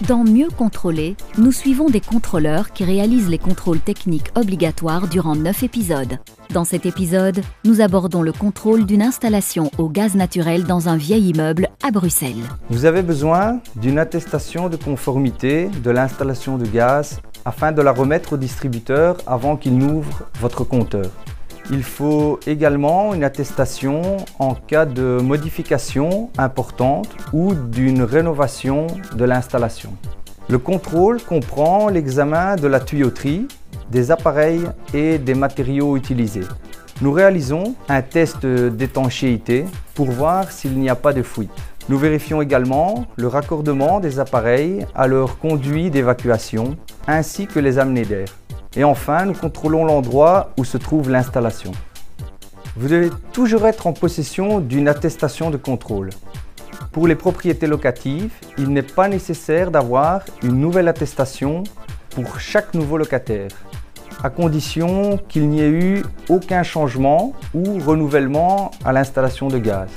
Dans Mieux contrôler, nous suivons des contrôleurs qui réalisent les contrôles techniques obligatoires durant 9 épisodes. Dans cet épisode, nous abordons le contrôle d'une installation au gaz naturel dans un vieil immeuble à Bruxelles. Vous avez besoin d'une attestation de conformité de l'installation de gaz afin de la remettre au distributeur avant qu'il n'ouvre votre compteur. Il faut également une attestation en cas de modification importante ou d'une rénovation de l'installation. Le contrôle comprend l'examen de la tuyauterie, des appareils et des matériaux utilisés. Nous réalisons un test d'étanchéité pour voir s'il n'y a pas de fuite. Nous vérifions également le raccordement des appareils à leur conduit d'évacuation ainsi que les amenées d'air. Et enfin, nous contrôlons l'endroit où se trouve l'installation. Vous devez toujours être en possession d'une attestation de contrôle. Pour les propriétés locatives, il n'est pas nécessaire d'avoir une nouvelle attestation pour chaque nouveau locataire, à condition qu'il n'y ait eu aucun changement ou renouvellement à l'installation de gaz.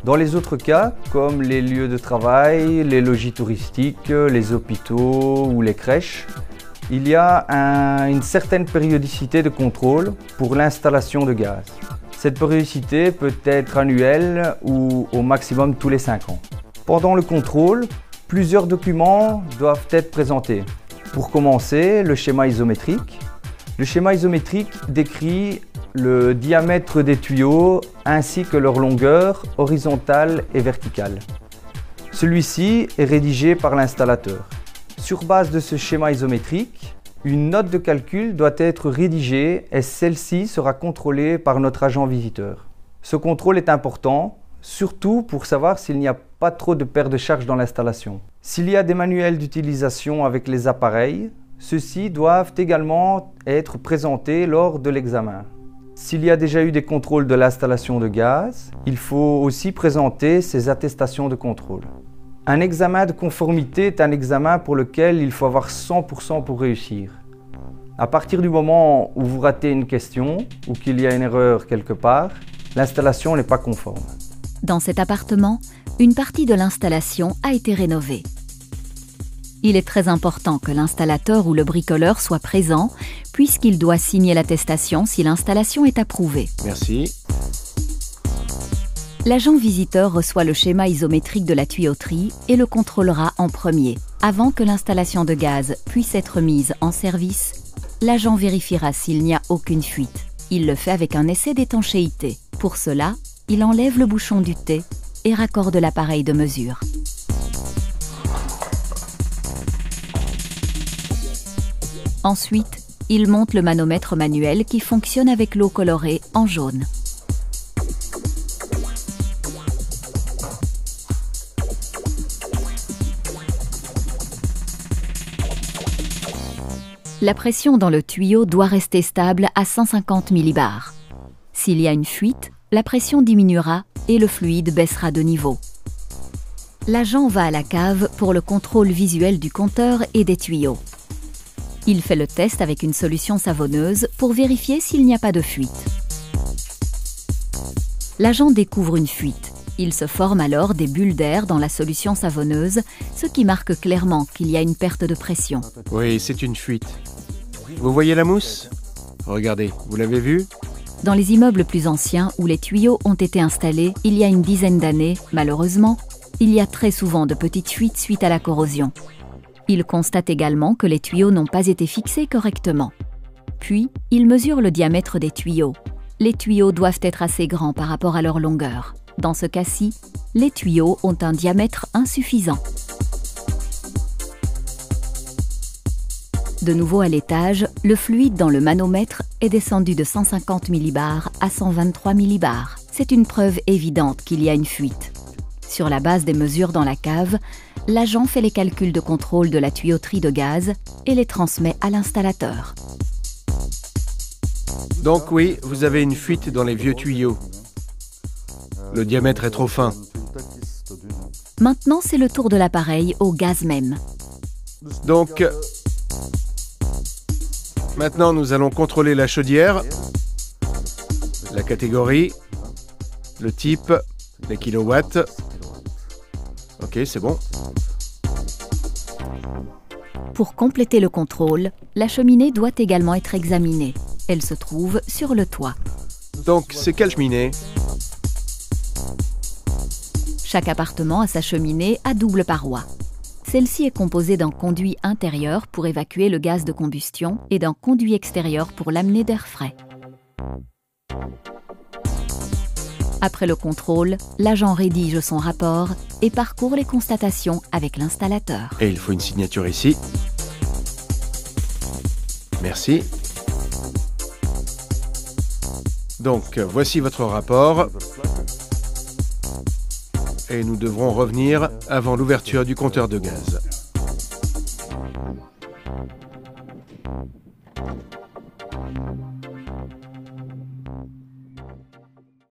Dans les autres cas, comme les lieux de travail, les logis touristiques, les hôpitaux ou les crèches, il y a une certaine périodicité de contrôle pour l'installation de gaz. Cette périodicité peut être annuelle ou au maximum tous les 5 ans. Pendant le contrôle, plusieurs documents doivent être présentés. Pour commencer, le schéma isométrique. Le schéma isométrique décrit le diamètre des tuyaux ainsi que leur longueur horizontale et verticale. Celui-ci est rédigé par l'installateur. Sur base de ce schéma isométrique, une note de calcul doit être rédigée et celle-ci sera contrôlée par notre agent visiteur. Ce contrôle est important, surtout pour savoir s'il n'y a pas trop de perte de charge dans l'installation. S'il y a des manuels d'utilisation avec les appareils, ceux-ci doivent également être présentés lors de l'examen. S'il y a déjà eu des contrôles de l'installation de gaz, il faut aussi présenter ces attestations de contrôle. Un examen de conformité est un examen pour lequel il faut avoir 100% pour réussir. À partir du moment où vous ratez une question ou qu'il y a une erreur quelque part, l'installation n'est pas conforme. Dans cet appartement, une partie de l'installation a été rénovée. Il est très important que l'installateur ou le bricoleur soit présent puisqu'il doit signer l'attestation si l'installation est approuvée. Merci. L'agent visiteur reçoit le schéma isométrique de la tuyauterie et le contrôlera en premier. Avant que l'installation de gaz puisse être mise en service, l'agent vérifiera s'il n'y a aucune fuite. Il le fait avec un essai d'étanchéité. Pour cela, il enlève le bouchon du T et raccorde l'appareil de mesure. Ensuite, il monte le manomètre manuel qui fonctionne avec l'eau colorée en jaune. La pression dans le tuyau doit rester stable à 150 millibars. S'il y a une fuite, la pression diminuera et le fluide baissera de niveau. L'agent va à la cave pour le contrôle visuel du compteur et des tuyaux. Il fait le test avec une solution savonneuse pour vérifier s'il n'y a pas de fuite. L'agent découvre une fuite. Il se forme alors des bulles d'air dans la solution savonneuse, ce qui marque clairement qu'il y a une perte de pression. Oui, c'est une fuite. Vous voyez la mousse? Regardez, vous l'avez vue? Dans les immeubles plus anciens où les tuyaux ont été installés il y a une dizaine d'années, malheureusement, il y a très souvent de petites fuites suite à la corrosion. Il constate également que les tuyaux n'ont pas été fixés correctement. Puis, il mesure le diamètre des tuyaux. Les tuyaux doivent être assez grands par rapport à leur longueur. Dans ce cas-ci, les tuyaux ont un diamètre insuffisant. De nouveau à l'étage, le fluide dans le manomètre est descendu de 150 millibars à 123 millibars. C'est une preuve évidente qu'il y a une fuite. Sur la base des mesures dans la cave, l'agent fait les calculs de contrôle de la tuyauterie de gaz et les transmet à l'installateur. Donc oui, vous avez une fuite dans les vieux tuyaux. Le diamètre est trop fin. Maintenant, c'est le tour de l'appareil au gaz même. Donc, maintenant nous allons contrôler la chaudière, la catégorie, le type, les kilowatts. Ok, c'est bon. Pour compléter le contrôle, la cheminée doit également être examinée. Elle se trouve sur le toit. Donc, c'est quelle cheminée? Chaque appartement a sa cheminée à double paroi. Celle-ci est composée d'un conduit intérieur pour évacuer le gaz de combustion et d'un conduit extérieur pour l'amener d'air frais. Après le contrôle, l'agent rédige son rapport et parcourt les constatations avec l'installateur. Et il faut une signature ici. Merci. Donc, voici votre rapport. Et nous devrons revenir avant l'ouverture du compteur de gaz.